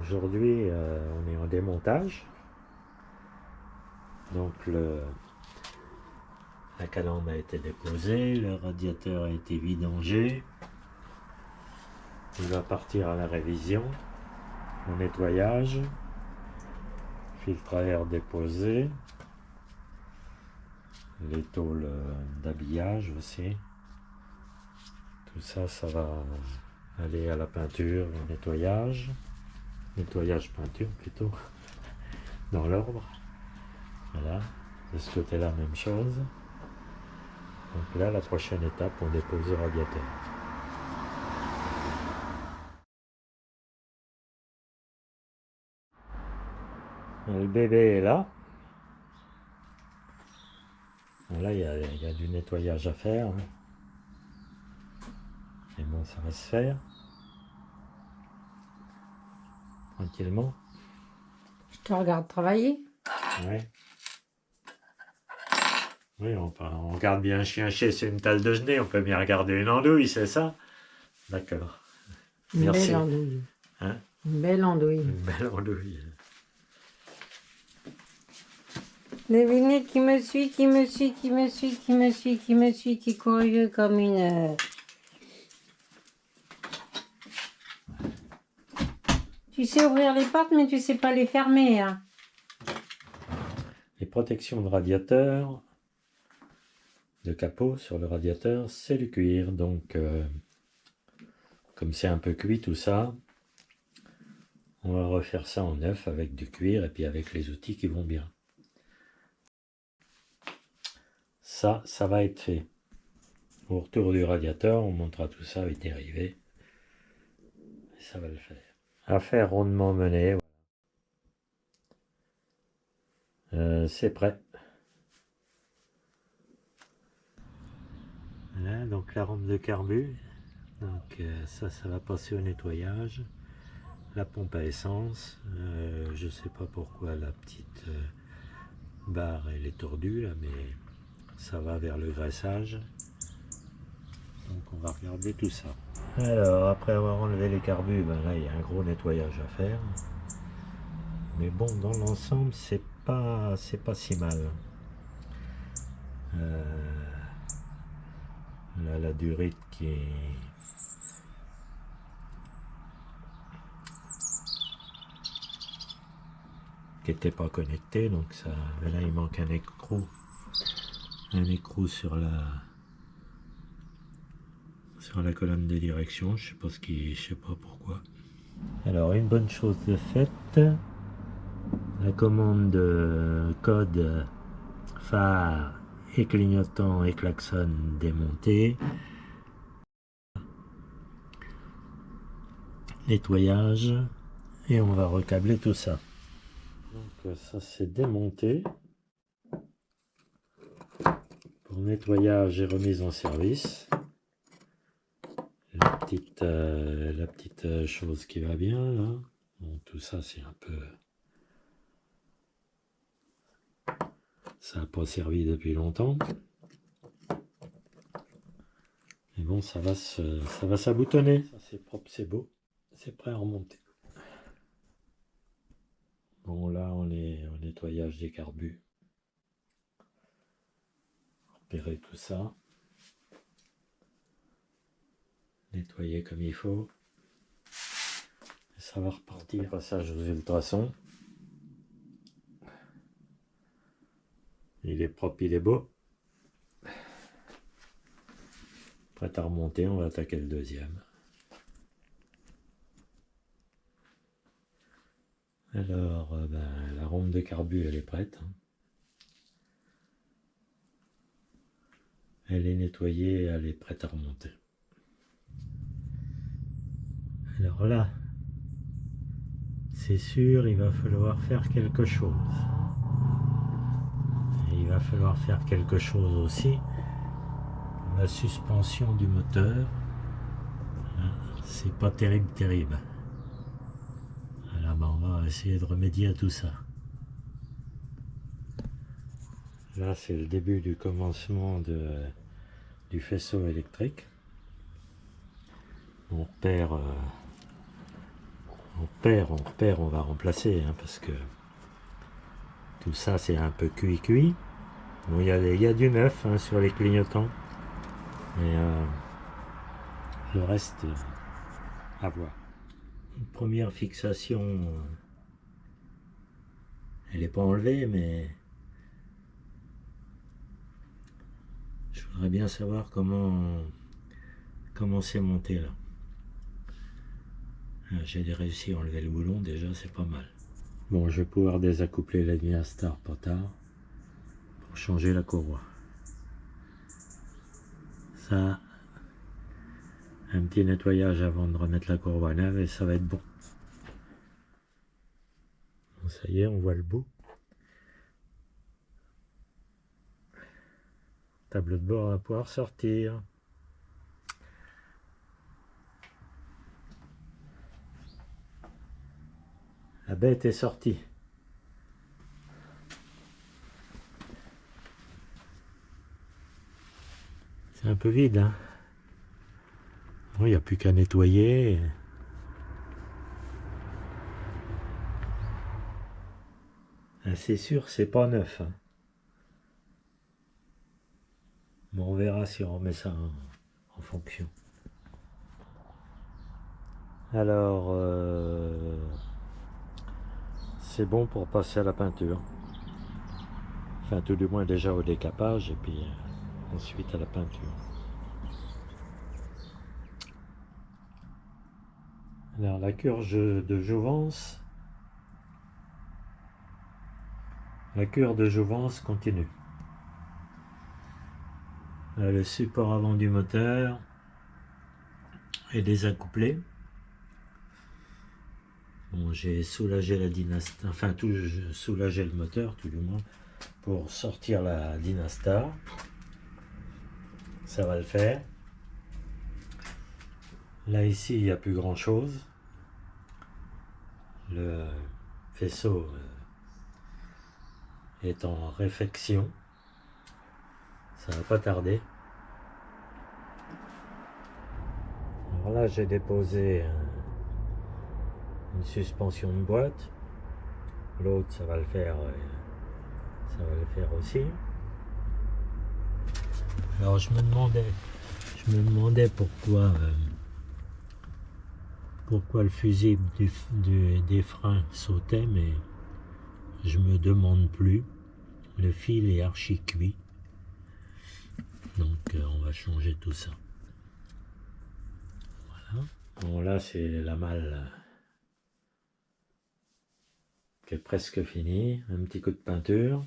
Aujourd'hui, on est en démontage. Donc la calandre a été déposée, le radiateur a été vidangé. Il va partir à la révision, au nettoyage, filtre à air déposé, les tôles d'habillage aussi. Tout ça, ça va aller à la peinture, au nettoyage peinture plutôt, dans l'ordre. Voilà, de ce côté-là, même chose. Donc là, la prochaine étape, on dépose le radiateur. Le bébé est là. Bon, là, il y a du nettoyage à faire. Mais bon, ça va se faire. Tranquillement. Je te regarde travailler. Ouais. Oui, on regarde bien un chien chier sur une table de genêt, on peut bien regarder une andouille, c'est ça? D'accord. Une Merci. belle andouille. Hein? Une belle andouille. Une belle andouille. Devinez qui me suit, qui est curieux comme une... Tu sais ouvrir les portes, mais tu sais pas les fermer, hein. Les protections de radiateur, de capot sur le radiateur, c'est le cuir. Donc, comme c'est un peu cuit tout ça, on va refaire ça en neuf avec du cuir et puis avec les outils qui vont bien. Ça va être fait. Au retour du radiateur, on montera tout ça avec des rivets. Et ça va le faire. Affaire rondement menée. C'est prêt. Voilà, donc la rampe de carbu. Donc ça va passer au nettoyage. La pompe à essence. Je sais pas pourquoi la petite barre elle est tordue là, mais ça va vers le graissage. Donc on va regarder tout ça. Alors après avoir enlevé les carbus, ben là il y a un gros nettoyage à faire. Mais bon, dans l'ensemble c'est pas si mal. Là la durite qui n'était pas connectée, donc ça, là il manque un écrou sur la colonne de direction. Je sais pas pourquoi. Alors une bonne chose de faite, la commande de code phare et clignotant et klaxon démonté. Nettoyage et on va recabler tout ça. Donc ça c'est démonté pour nettoyage et remise en service. La petite chose qui va bien là. Bon, tout ça c'est un peu, ça n'a pas servi depuis longtemps. Mais bon, ça va s'aboutonner. Ça c'est propre, c'est beau, c'est prêt à remonter. Bon là on est au nettoyage des carbus. Repérer tout ça. Nettoyer comme il faut. Et ça va repartir. Passage aux ultrasons. Il est propre, il est beau. Prêt à remonter, on va attaquer le deuxième. Alors, la rampe de carbu, elle est prête. Elle est nettoyée, elle est prête à remonter. Alors là, c'est sûr, il va falloir faire quelque chose. Et il va falloir faire quelque chose aussi pour la suspension du moteur. C'est pas terrible. Alors on va essayer de remédier à tout ça. Là c'est le début du commencement du faisceau électrique. On repère on repère, on va remplacer, hein, parce que tout ça c'est un peu cuit. Bon, il y a du neuf, hein, sur les clignotants, mais le reste, à voir. Une première fixation, elle n'est pas enlevée, mais je voudrais bien savoir comment c'est monté là. J'ai réussi à enlever le boulon, déjà c'est pas mal. Bon, je vais pouvoir désaccoupler la Dynastar Potard pour changer la courroie. Ça, un petit nettoyage avant de remettre la courroie neuve et ça va être bon. Bon, ça y est, on voit le bout. Tableau de bord va pouvoir sortir. La bête est sortie. C'est un peu vide, hein. Bon, il n'y a plus qu'à nettoyer. C'est sûr, c'est pas neuf, hein. Bon, on verra si on remet ça en fonction. Alors, c'est bon pour passer à la peinture. Enfin, tout du moins déjà au décapage et puis ensuite à la peinture. Alors, la cure de jouvence. La cure de jouvence continue. Là, le support avant du moteur est désaccouplé. Bon, j'ai soulagé la Dynastar, enfin soulagé le moteur tout du moins pour sortir la Dynastar. Ça va le faire. Là ici il n'y a plus grand chose. Le faisceau est en réfection. Ça va pas tarder. Alors là j'ai déposé une suspension de boîte. L'autre ça va le faire aussi. Alors je me demandais pourquoi le fusible des freins sautait, mais je me demande plus. Le fil est archi cuit, donc on va changer tout ça. Voilà. Bon, là c'est la malle qui est presque finie. Un petit coup de peinture,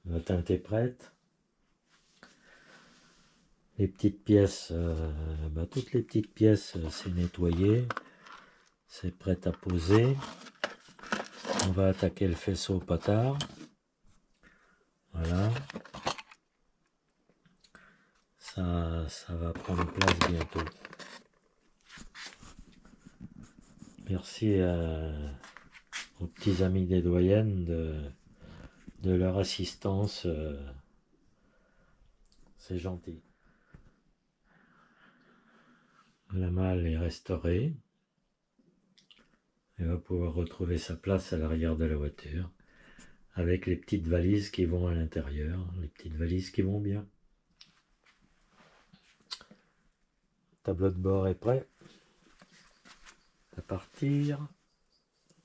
la teinte est prête. Les petites pièces, toutes les petites pièces c'est nettoyé, c'est prêt à poser. On va attaquer le faisceau Potard. Voilà, ça va prendre place bientôt. Merci aux petits amis des doyennes de leur assistance, c'est gentil. La malle est restaurée. Elle va pouvoir retrouver sa place à l'arrière de la voiture avec les petites valises qui vont à l'intérieur, les petites valises qui vont bien. Le tableau de bord est prêt à partir.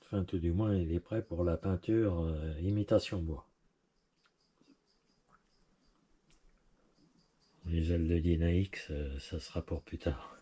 Enfin, tout du moins, il est prêt pour la peinture imitation bois. Les ailes de Dyna X, ça sera pour plus tard.